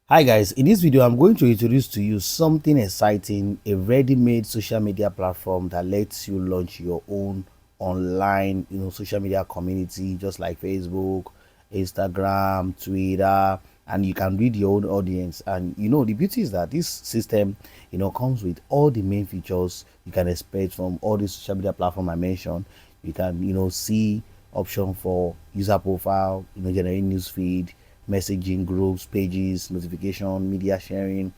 Hi guys, in this video I'm going to introduce to you something exciting, a ready-made social media platform that lets you launch your own online, social media community just like Facebook, Instagram, Twitter, and you can read your own audience. And the beauty is that this system, comes with all the main features you can expect from all the social media platform I mentioned. You can, see option for user profile, generating news feed, messaging groups, pages, notification, media sharing,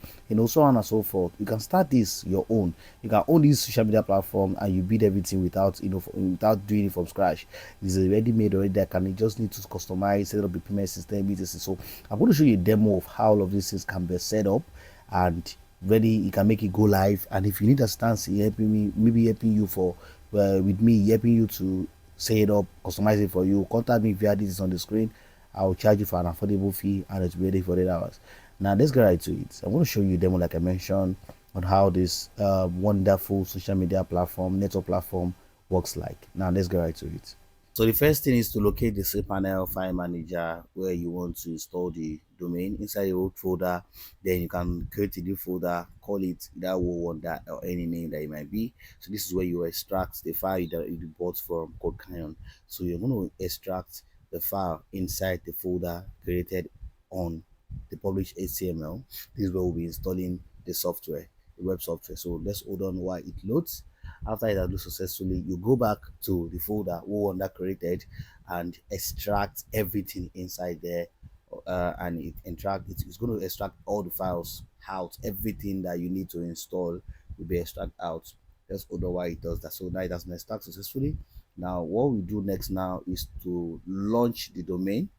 so on and so forth. You can start this your own. You can own this social media platform and you build everything without without doing it from scratch. This is already made already. That can you just need to customize, set up the payment system, etc. So I'm going to show you a demo of how all of these things can be set up and ready. You can make it go live. And if you need assistance in helping me, maybe helping you for with me, helping you to set it up, customize it for you, contact me via this on the screen. I'll charge you for an affordable fee and it's ready for 8 hours. Now let's get right to it. I'm going to show you a demo like I mentioned on how this wonderful social media platform, network platform works like. Now let's get right to it. So the first thing is to locate the cPanel file manager where you want to install the domain inside your old folder. Then you can create a new folder, call it either WoWonder or any name that it might be. So this is where you extract the file that you bought from Code Canyon. So you're going to extract the file inside the folder created on the published HTML. This is where we'll be installing the software, the web software. So let's hold on while it loads. After it has loaded successfully, you go back to the folder WoWonder created and extract everything inside there. And it's going to extract all the files out, everything that you need to install will be extract out. Just hold why it does that. So now it has been extracted successfully. Now what we do next now is to launch the domain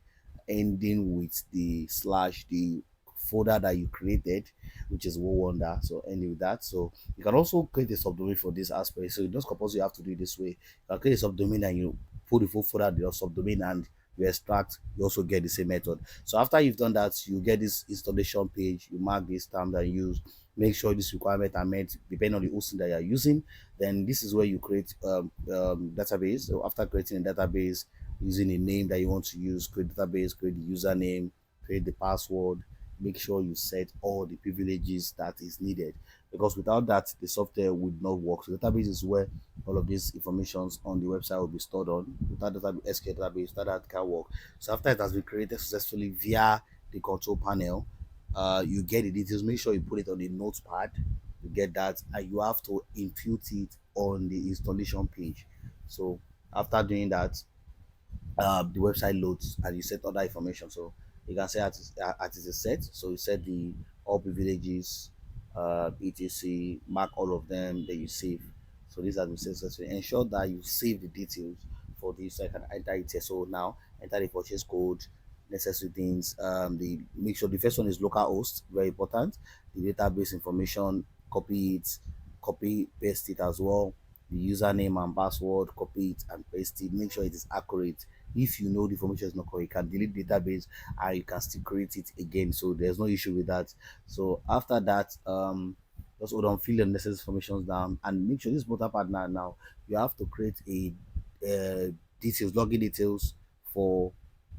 ending with the slash the folder that you created, which is WoWonder. So ending with that. So you can also create a subdomain for this aspect. So it does compose you have to do it this way. You can create a subdomain and you put the full folder the subdomain and you extract, you also get the same method. So after you've done that, you get this installation page, you mark this term that you use, make sure this requirement are met depending on the hosting that you're using. Then this is where you create database. So after creating a database using a name that you want to use, create database, create the username, create the password, make sure you set all the privileges that is needed, because without that the software would not work. So database is where all of these informations on the website will be stored on. Without database, SQL database, that can work. So after it has been created successfully via the control panel, you get the details. Make sure you put it on the notepad. You get that, and you have to impute it on the installation page. So after doing that, the website loads and you set other information. So you can say at is set. So you set the all privileges, etc. Mark all of them, then you save. So these are the set. So ensure that you save the details for this. So I can enter it here. So now enter the purchase code, necessary things. The make sure the first one is local host, very important. The database information, copy paste it as well. The username and password, copy it and paste it. Make sure it is accurate. If you know the information is not correct, you can delete the database and you can still create it again. So there's no issue with that. So after that, just hold on, fill the necessary information down and make sure this motor partner now you have to create a details, login details for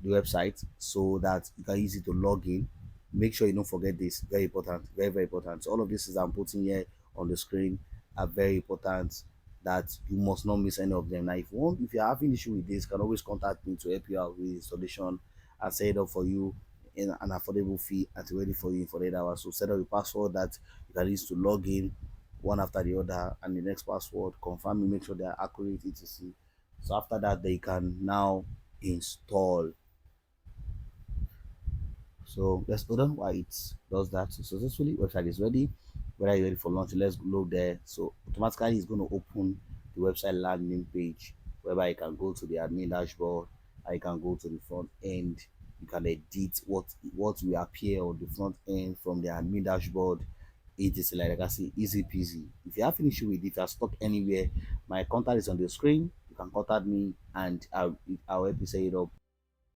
the website so that you can use it to log in. Make sure you don't forget this. Very important, very, very important. So all of this is I'm putting here on the screen are very important that you must not miss any of them. Now, if you're having issue with this, you can always contact me to help you out with installation and set it up for you in an affordable fee and ready for you for 8 hours. So set up a password that you can use to log in one after the other, and the next password confirm, you make sure they are accurate, etc. So after that, they can now install. So let's hold on while it does that. So successfully, website is ready. Whether you're ready for launch, let's load there. So automatically it's going to open the website landing page whereby you can go to the admin dashboard and you can go to the front end. You can edit what will appear on the front end from the admin dashboard. It is like I say, easy peasy. If you have an issue with it, if you're stuck anywhere, my contact is on the screen. You can contact me and I'll help you set it up